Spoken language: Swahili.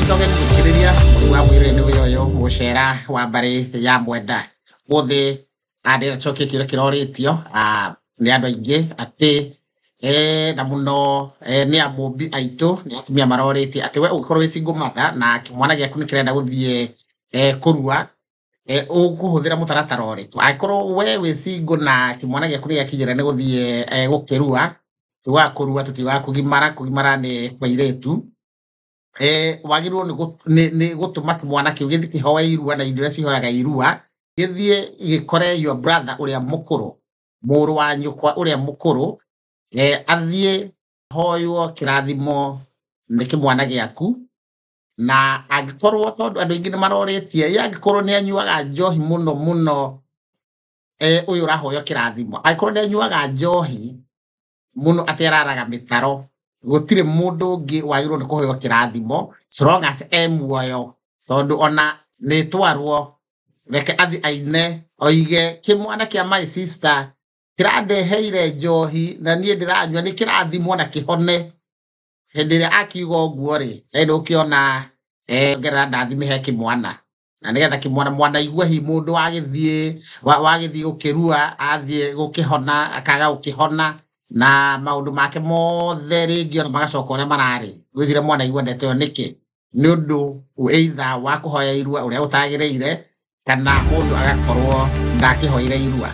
Nitoke nikiriria wa mwire ni uyo mucera wa mbari ya mwenda muthi andira choke kiroritio ni andu aingi ati na muno ni amumbi aitu ni atumia maroriti ati we ukorwo wi single mother na kimwana giaku ni kirenda guthie kurua ukuhuthira mutaratara uriku aikorwo we wi single na kimwana giaku ni gakinyira ni guthie gukirua tuwa kurua tutiwa kugimara ni kwairetu wagirwo ni gutuma kimwana kiu githi kihoya irua na indire cihoyaga irua githie gikore your brother uria mukuru muru wa nyukwa uria mukuru athie hoyo kirathimo ni kimwana giaku na agikorwo tondu andu ingi ni maroretie yagikorwo ni anyuaga njohi muno uyu rahoyo kirathimo agikorwo ni anyuaga njohi muno ateraraga mitaro gutire mundu ngi wagirwo ni kuhoyo kirathimo so long as muoyo tondu ona ni twarwo reke athi aine oige kimwana kia my sister kiradeheire njohi na nie ndiranywa ni kirathimo na kihone hendire akiugo guo ri endo kiona ngera ndathimihe kimwana na nigetha kimwana igua hi mundu wagithie gukirua athie gukihona akaga gukihona na maundu make mothe ringi ona magacoka uria marari gwithire mwana igua ndeto niki ni undu either wa kuhoya irua uria utagireire kana mundu agakorwo ndakihoire irua